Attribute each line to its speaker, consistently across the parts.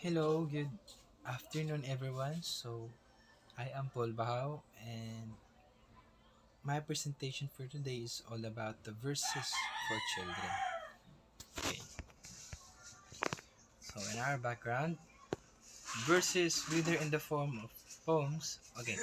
Speaker 1: Hello, good afternoon, everyone. I am Paul Bahao, and my presentation for today is all about the verses for children. Okay, so in our background, verses, whether in the form of poems. Okay,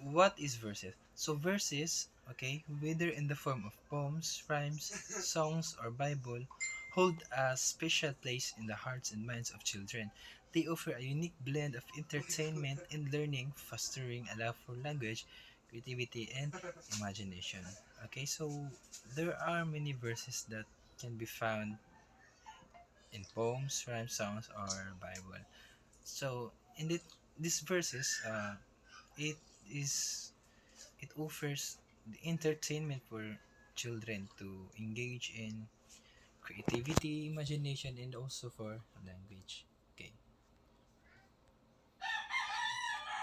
Speaker 1: what is verses? So, verses, okay, whether in the form of poems, rhymes, songs, or Bible, hold a special place in the hearts and minds of children. They offer a unique blend of entertainment and learning, fostering a love for language, creativity, and imagination. Okay, so there are many verses that can be found in poems, rhymes, songs, or Bible. So in these verses, it is it offers the entertainment for children to engage in creativity, imagination, and also for language. Okay.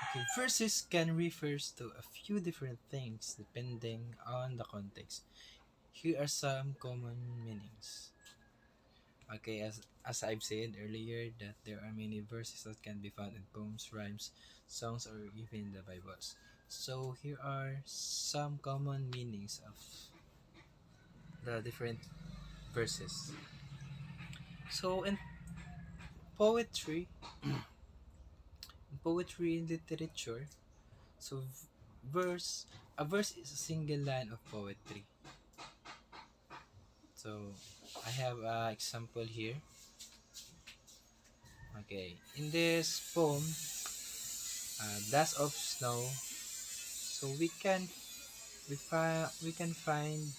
Speaker 1: Okay. Verses can refer to a few different things depending on the context. Here are some common meanings. Okay, as I've said earlier, that there are many verses that can be found in poems, rhymes, songs, or even the Bibles. So here are some common meanings of the different verses. So poetry, in poetry and literature, so verse, a verse is a single line of poetry. So I have an example here. Okay, in this poem, "Dust of Snow," so we can find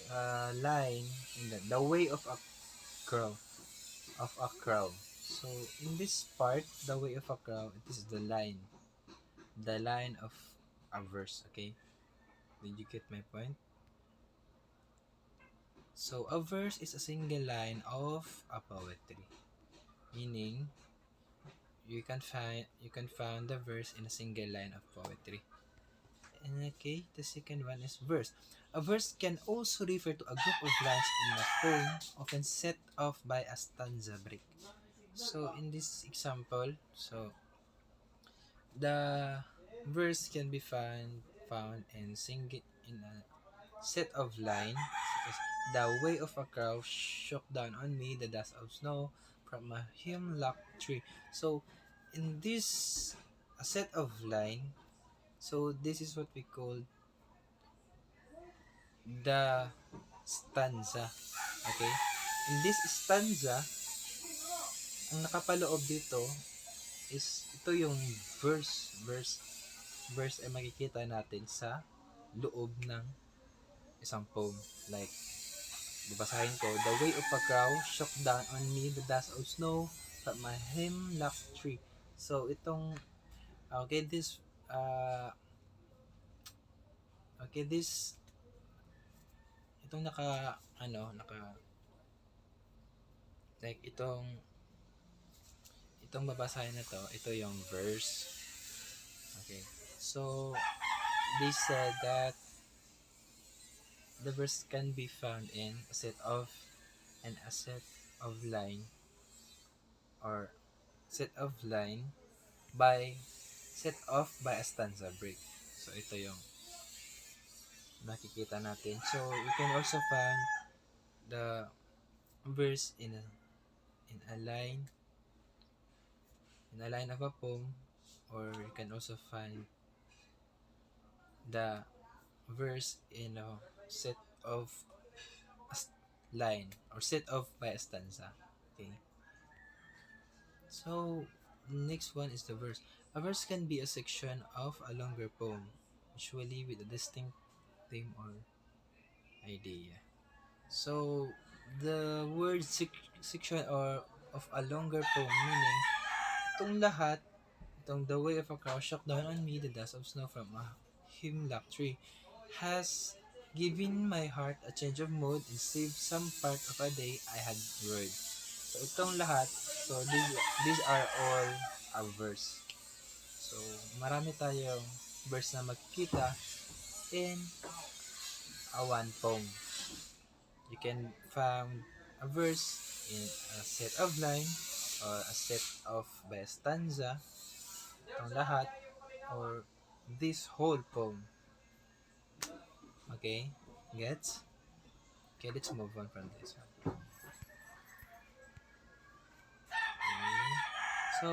Speaker 1: a line in the way of a crow of a crow. So in this part, the way of a crow, it is the line of a verse. Okay, did you get my point? So a verse is a single line of a poetry, meaning you can find the verse in a single line of poetry. And okay, the second one is verse. A verse can also refer to a group of lines in a poem, often set off by a stanza break. So in this example, so the verse can be found and sing it in a set of lines such as "The way of a crow shook down on me the dust of snow from a hemlock tree." So in this a set of line, so this is what we call the stanza. Okay? In this stanza, ang nakapaloob dito is ito yung verse ay makikita natin sa loob ng isang poem. Like, babasahin ko, "The way of a crow shook down on me the dust of snow from my hemlock tree." So, uh, this, itong like, itong babasahin na to, ito yung verse. Okay. So, they said that the verse can be found in a set of line or set of line by set off by a stanza break. So ito yung nakikita natin. So you can also find the verse in a line of a poem, or you can also find the verse in a set of line or set off by a stanza. Okay. So, next one is the verse. A verse can be a section of a longer poem, usually with a distinct theme or idea. So, the word section or of a longer poem, meaning itong lahat, itong "The way of a crow shook down on me the dust of snow from a hemlock tree," has given my heart a change of mood and saved some part of a day I had worried. So itong lahat, so these are all a verse. So marami tayong verse na makikita in a one poem. You can found a verse in a set of line or a set of by a stanza, itong lahat, or this whole poem. Okay? Gets? Okay, let's move on from this one. Okay. So,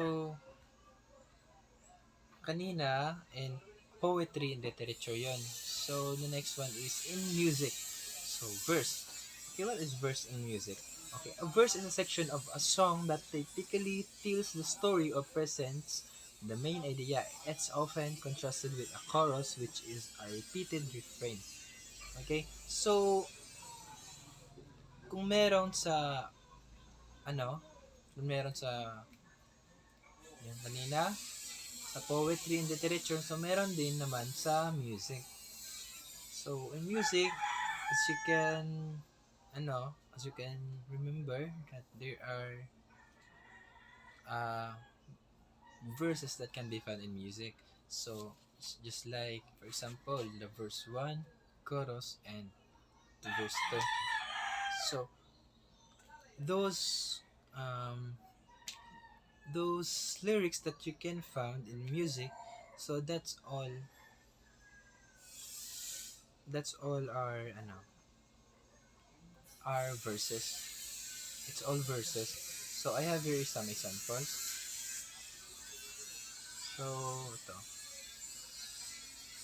Speaker 1: kanina, in poetry and literature yon. So, the next one is in music. So, verse. Okay, what is verse in music? Okay, a verse is a section of a song that typically tells the story or presents the main idea. It's often contrasted with a chorus, which is a repeated refrain. Okay, so kung meron sa ano, kung meron sa yan kanina sa poetry and literature, so meron din naman sa music. So in music, as you can as you can remember that there are uh, verses that can be found in music. So just like for example the verse 1, chorus, and the verse 2. So those um, those lyrics that you can find in music, so that's all our verses. It's all verses. So I have here some examples. So ito,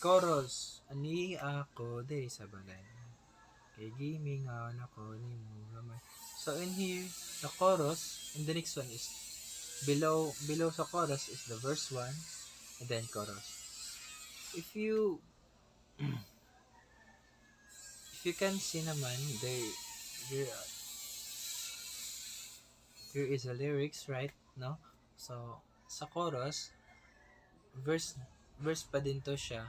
Speaker 1: chorus, ani ako day sa balay, kay gimingaw ako ni mo gamay. So in here, the chorus, and the next one is below sa chorus is the verse 1 and then chorus. If you if you can see naman, there there is a lyrics, right? No? So sa chorus, verse verse pa din to siya,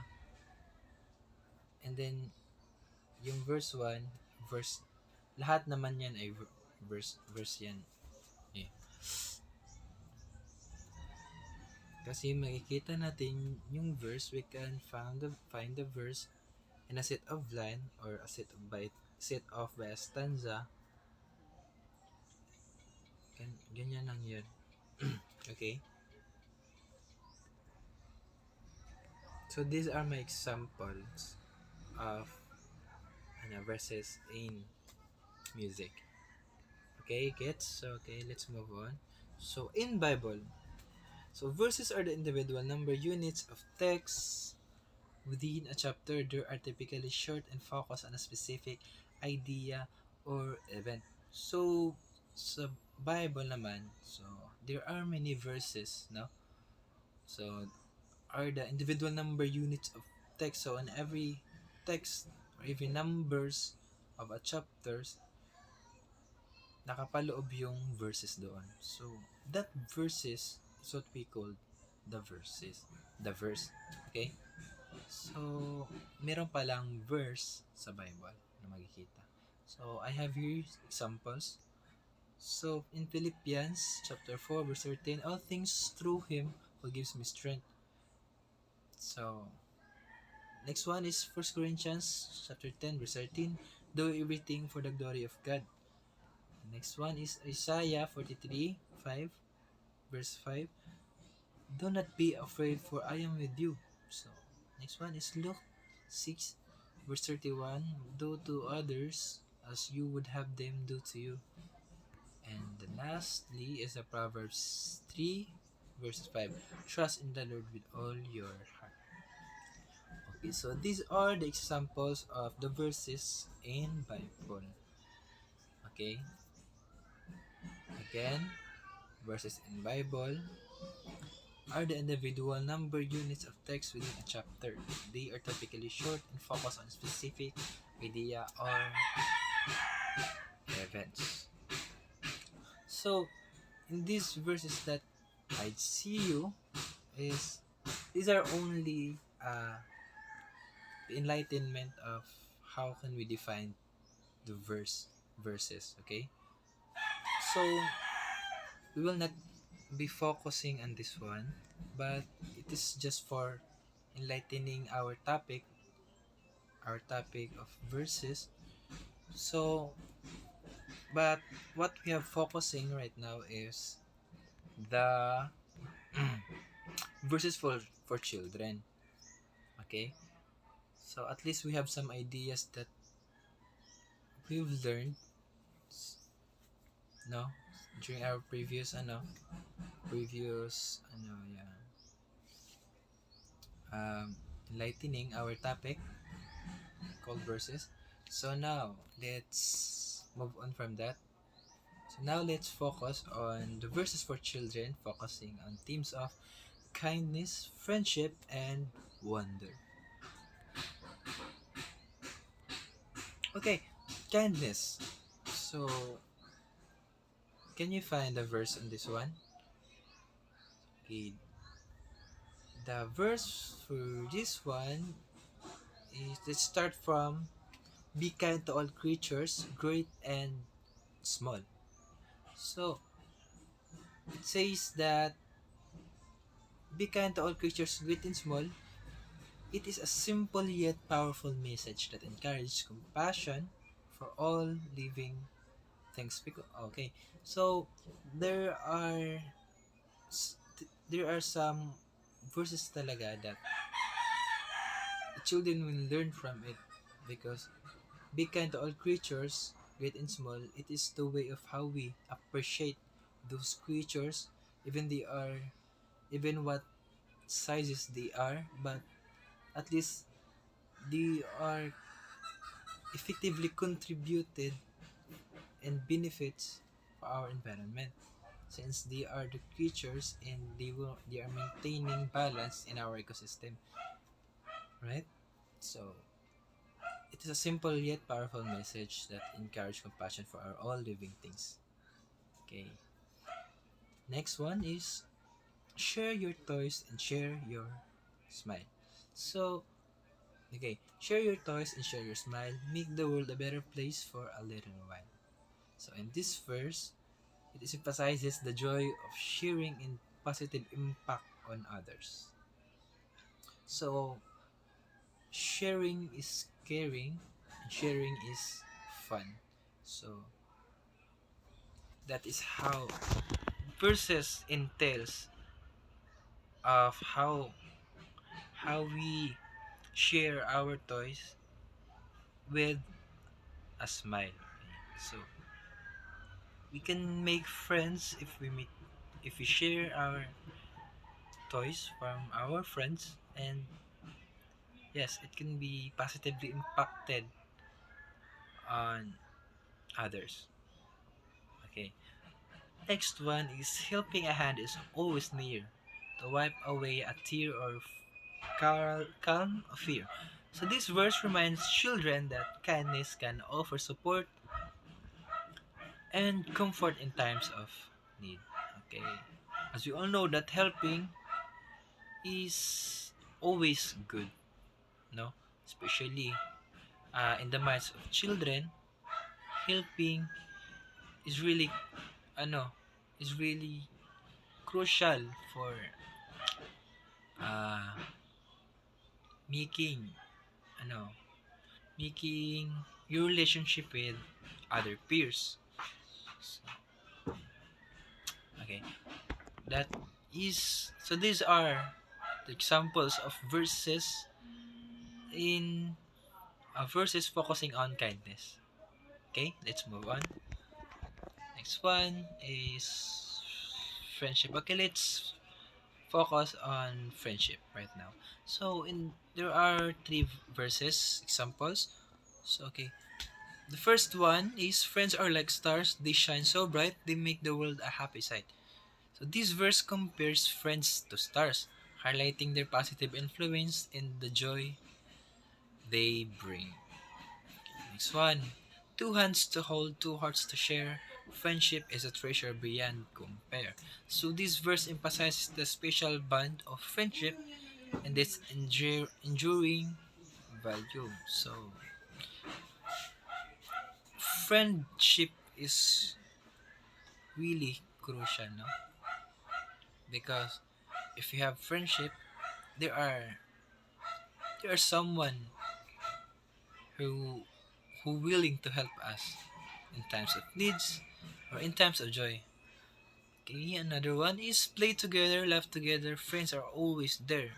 Speaker 1: and then yung verse 1, verse, lahat naman yan ay verse yan. Eh. Kasi makikita natin yung verse, we can find the verse in a set of line or a set of by a stanza. Ganyan lang yun. Okay? So these are my examples of verses in music. Okay, gets? Okay, let's move on. So in Bible, so verses are the individual number units of text within a chapter. They are typically short and focus on a specific idea or event. So sa Bible naman, so there are many verses, no? So are the individual number units of text. So in every text or every numbers of a chapters, nakapaloob yung verses doon. So that verses is what we call the verses. The verse. Okay? So, meron palang verse sa Bible na makikita. So, I have here examples. So, in Philippians chapter 4 verse 13, all things through Him who gives me strength. So, next one is 1 Corinthians chapter 10 verse 13, do everything for the glory of God. Next one is Isaiah 43:5 verse 5, do not be afraid for I am with you. So, next one is Luke 6 verse 31, do to others as you would have them do to you. And lastly is the Proverbs 3 verse 5, trust in the Lord with all your heart. Okay, so these are the examples of the verses in Bible. Okay, again, verses in Bible are the individual number units of text within a chapter. They are typically short and focus on specific idea or events. So, in these verses that I see you is these are only the enlightenment of how can we define the verses. Okay, so we will not be focusing on this one, but it is just for enlightening our topic of verses. So But what we are focusing right now is the verses for children. Okay, so at least we have some ideas that we've learned, no, during our yeah, enlightening our topic called verses. So now let's move on from that. So now let's focus on the verses for children, focusing on themes of kindness, friendship, and wonder. Okay, kindness. So, can you find a verse on this one? Okay, the verse for this one is, let's start from, be kind to all creatures, great and small. So, it says that be kind to all creatures, great and small. It is a simple yet powerful message that encourages compassion for all living things. Okay, so there are there are some verses talaga that the children will learn from it, because be kind to all creatures, great and small. It is the way of how we appreciate those creatures, even they are, even what sizes they are, but at least they are effectively contributed and benefits for our environment, since they are the creatures and they are maintaining balance in our ecosystem, right? So it is a simple yet powerful message that encourages compassion for our all living things. Okay. Next one is, share your toys and share your smile. So, okay, share your toys and share your smile. Make the world a better place for a little while. So, in this verse, it emphasizes the joy of sharing and positive impact on others. So, sharing is caring, and sharing is fun. So, that is how verses entails of how we share our toys with a smile. So we can make friends if we share our toys from our friends, and yes, it can be positively impacted on others. Okay. Next one is, helping a hand is always near to wipe away a tear or calm a fear. So this verse reminds children that kindness can offer support and comfort in times of need. Okay. As we all know that helping is always good, no? Especially in the minds of children, helping is really ano, is really crucial for uh, making ano, making your relationship with other peers. So, okay, that is, so these are the examples of verses in verses focusing on kindness. Okay, let's move on. Next one is friendship. Okay, let's focus on friendship right now. So in there are three verses examples. So okay, the first one is, friends are like stars, they shine so bright, they make the world a happy sight. So this verse compares friends to stars, highlighting their positive influence and the joy they bring. Next one, two hands to hold, two hearts to share. Friendship is a treasure beyond compare. So this verse emphasizes the special bond of friendship and its enduring value. So friendship is really crucial, no? Because if you have friendship, there are there are someone who willing to help us, in times of needs, or in times of joy. Okay, another one is play together, laugh together. Friends are always there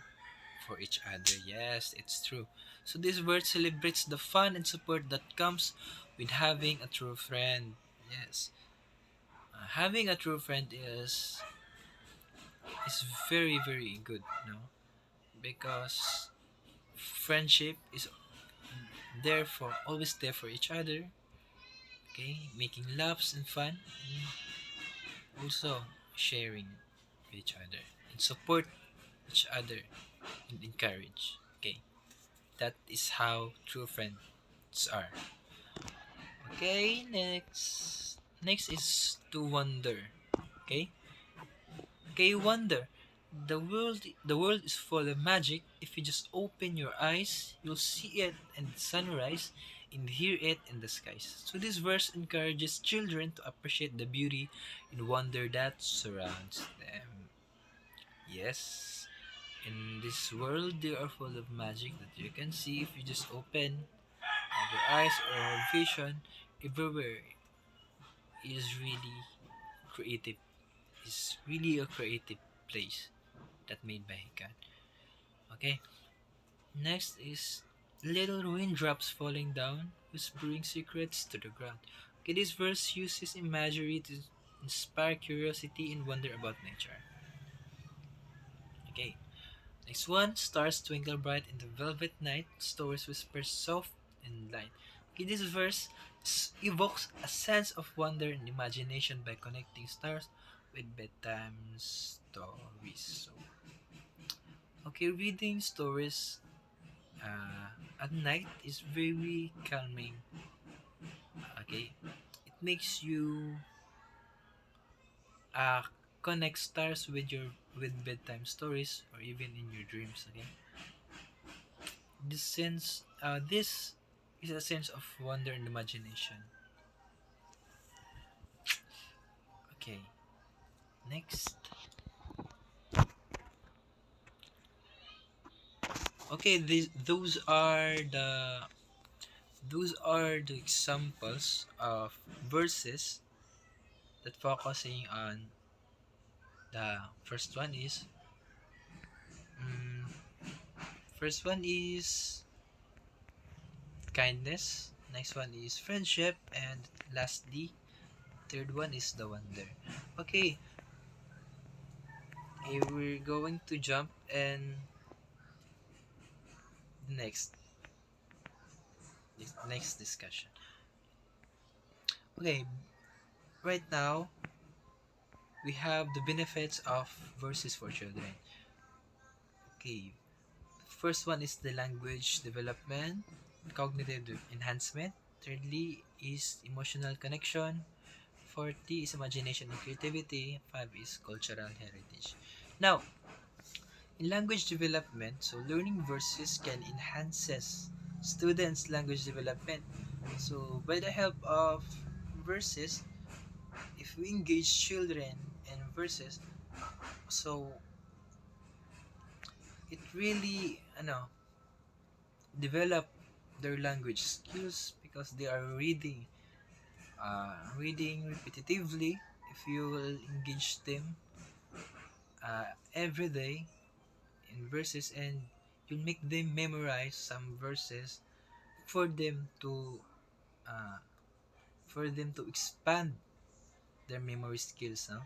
Speaker 1: for each other. Yes, it's true. So this word celebrates the fun and support that comes with having a true friend. Yes, having a true friend is very very good, because friendship is there for always there for each other. Okay, making laughs and fun, and also sharing with each other and support each other and encourage. Okay, that is how true friends are. Okay, next is to wonder. Okay, okay, wonder. The world is full of magic. If you just open your eyes, you'll see it in the sunrise and hear it in the skies. So this verse encourages children to appreciate the beauty and wonder that surrounds them. Yes, in this world, they are full of magic that you can see if you just open your eyes or vision. Everywhere is really creative. It's really a creative place that made by God. Okay, next is little raindrops falling down, whispering secrets to the ground. Okay, this verse uses imagery to inspire curiosity and wonder about nature. Okay, next one, stars twinkle bright in the velvet night, stars whisper soft and light. Okay, this verse evokes a sense of wonder and imagination by connecting stars with bedtime stories. So, okay, reading stories at night is very calming. Okay, it makes you uh, connect stars with your with bedtime stories or even in your dreams. Okay, this is a sense of wonder and imagination. Okay, next. Okay, those are the examples of verses that focusing on the first one is mm, first one is kindness, next one is friendship, and lastly third one is the wonder. Okay, we're going to jump and next next discussion. Okay, right now we have the benefits of verses for children. Okay, first one is the language development, cognitive enhancement. Thirdly is emotional connection. Fourthly is imagination and creativity. Five is cultural heritage. Now, in language development, so learning verses can enhances students' language development. So by the help of verses, if we engage children in verses, so it really develop their language skills because they are reading repetitively. If you will engage them every day in verses, and you make them memorize some verses for them to uh, expand their memory skills, no?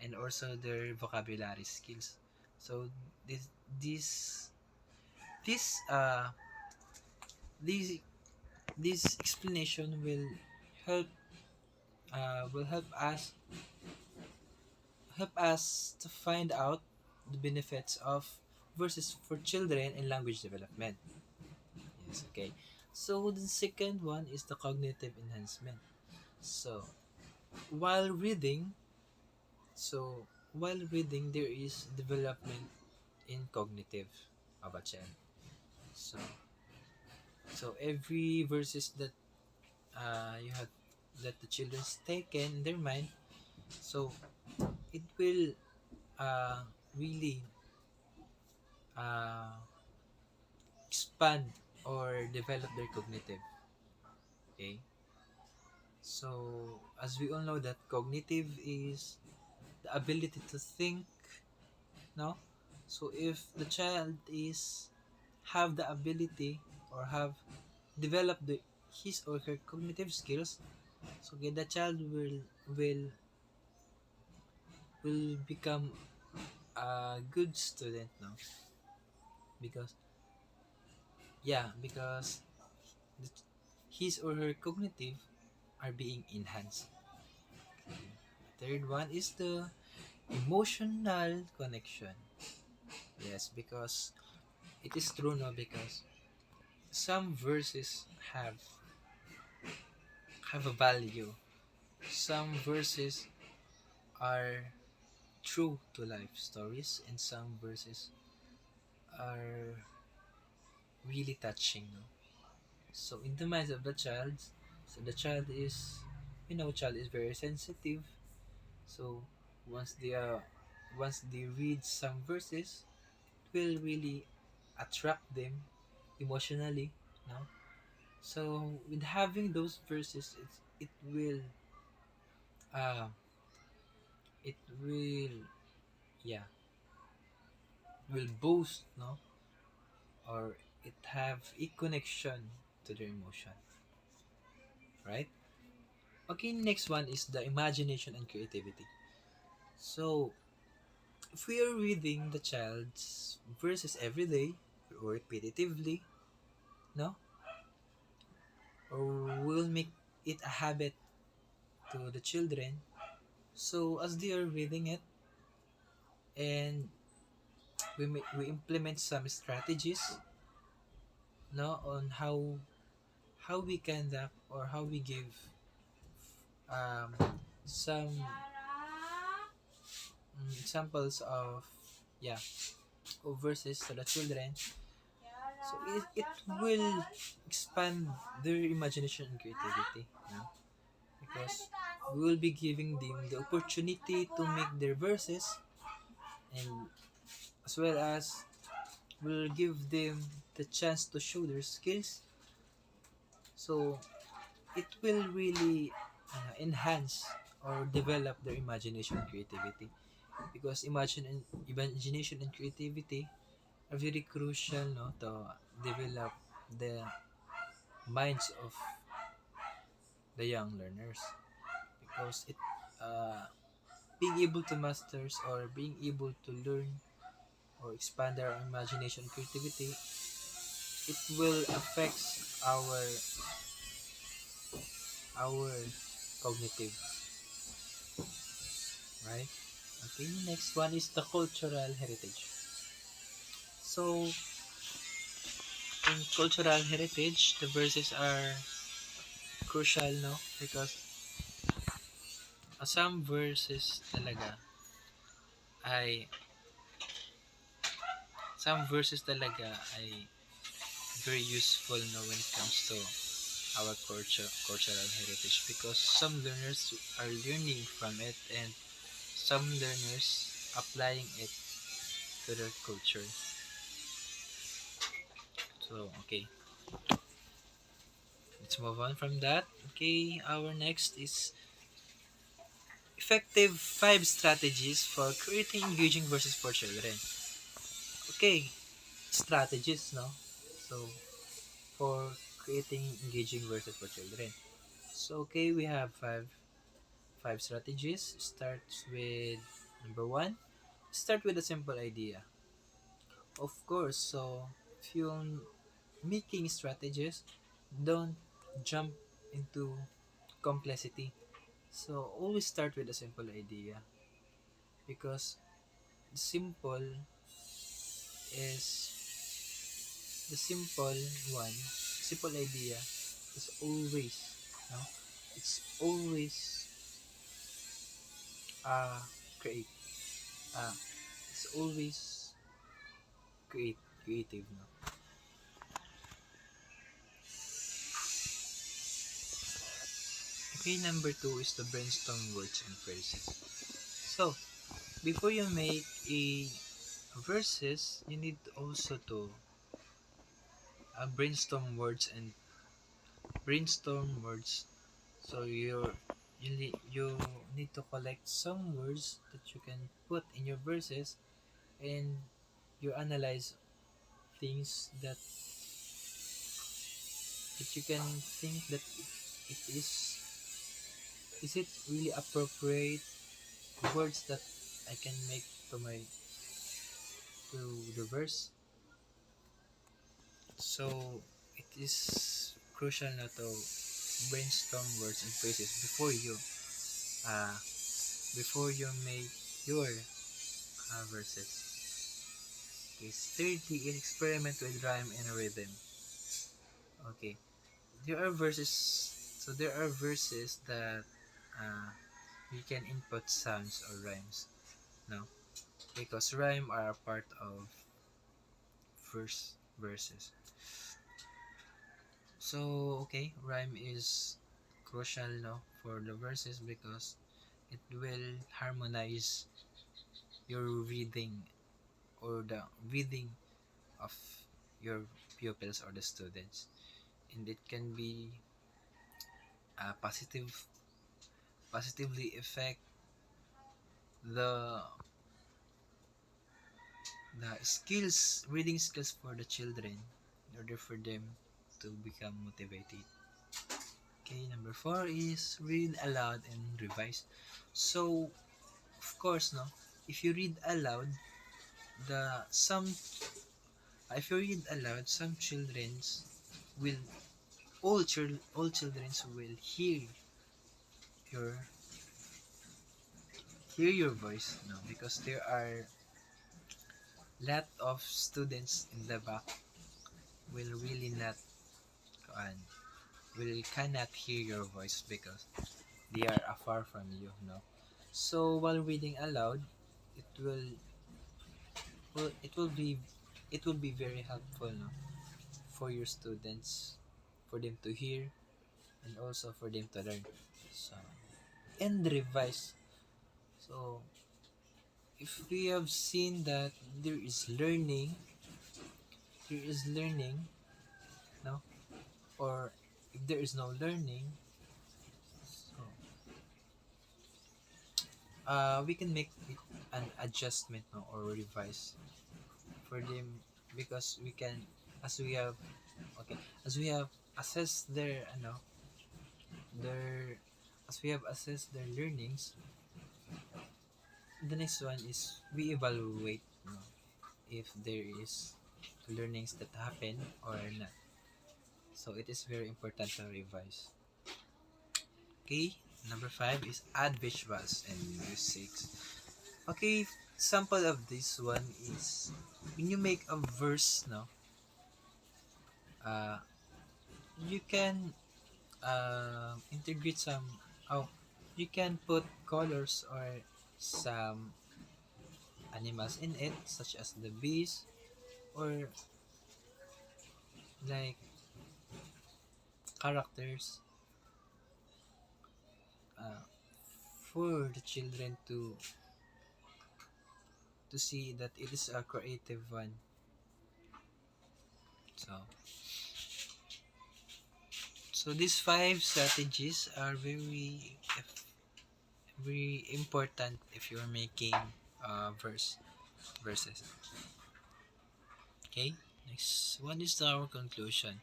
Speaker 1: And also their vocabulary skills. So this this this this this explanation help will help us to find out the benefits of verses for children in language development. Yes, okay. So the second one is the cognitive enhancement. So while reading, while reading there is development in cognitive of a child. So every verses that you have that the children's taken in their mind, so it will uh, really uh, expand or develop their cognitive. Okay, So as we all know that cognitive is the ability to think, no? So if the child is have the ability or have developed his or her cognitive skills, so okay, the child will will become a good student now, because because the, his or her cognitive are being enhanced. Third one is the emotional connection. Yes, because it is true, no, because some verses have have a value. Some verses are true to life stories, and some verses are really touching, no? So in the minds of the child, so the child is, child is very sensitive. So once they are once they read some verses, it will really attract them emotionally, no? So with having those verses, uh it will yeah will boost, no, or it have a connection to their emotion, right? Okay, next one is the imagination and creativity. So if we are reading the child's verses every day or repetitively, no, or we'll make it a habit to the children. So as they are reading it, and we implement some strategies, no, on how we conduct or how we give um, some examples of yeah of verses to the children. So it will expand their imagination and creativity, because we will be giving them the opportunity to make their verses, and as well as we'll give them the chance to show their skills. So it will really enhance or develop their imagination and creativity, because imagination and creativity are very crucial, no, to develop the minds of the young learners, because it being able to masters or being able to learn or expand our imagination and creativity, it will affect our our cognitive, right? Okay, next one is the cultural heritage. So in cultural heritage, the verses are crucial, no, because some verses talaga ay ay very useful, no, when it comes to our cultural heritage, because some learners are learning from it, and some learners applying it to their culture. So okay, let's move on from that. Okay, our next is effective 5 strategies for creating engaging verses for children. Okay, strategies, no? So for creating engaging verses for children. So okay, we have five strategies. Starts with number one. Start with a simple idea. Of course, so if you're making strategies, don't jump into complexity. So always start with a simple idea, because simple is the simple idea is always, no, it's always uh create uh it's always creative, no. Okay, number two is the brainstorm words and phrases. So before you make a verses, you need also to brainstorm words So you need to collect some words that you can put in your verses, and you analyze things that you can think that it is it really appropriate words that I can make to my to the verse. So it is crucial now to brainstorm words and phrases uh before you make your verses. Okay, thirdly is experiment with rhyme and rhythm. Okay, there are verses. So there are verses that uh, you can input sounds or rhymes. No, because rhyme are a part of verses. So okay, rhyme is crucial no for the verses because it will harmonize your reading or the reading of your pupils or the students, and it can be positively affect the skills reading skills for the children in order for them to become motivated. Okay, number four is read aloud and revise. So of course no, if you read aloud, the some if you read aloud, some children's will all children's will your hear your voice no, because there are lot of students in the back will really not uh, will cannot hear your voice because they are afar from you no. So while reading aloud, it will well it will be very helpful no, for your students, for them to hear and also for them to learn. So and revise. So if we have seen that there is learning no, or if there is no learning, so we can make it an adjustment no, or revise for them because we can as we have okay as we have assessed their their as we have assessed their learnings. The next one is we evaluate if there is learnings that happen or not. So it is very important to revise. Okay, number five is add visuals and musics. Okay, sample of this one is when you make a verse now, uh, you can integrate some oh you can put colors or some animals in it such as the bees or like characters uh, for the children to see that it is a creative one. So these five strategies are very important if you're making verses. Okay, next one is our conclusion.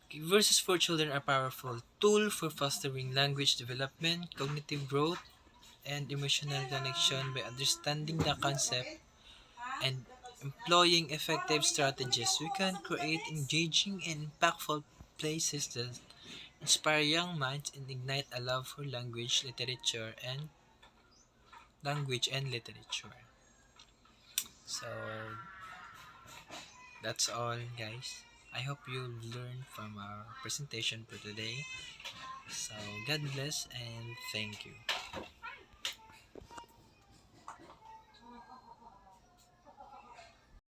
Speaker 1: Okay, verses for children are powerful tool for fostering language development, cognitive growth, and emotional connection. By understanding the concept and employing effective strategies, we can create engaging and impactful places that inspire young minds and ignite a love for language and literature. So that's all, guys. I hope you learned from our presentation for today. So God bless and thank you.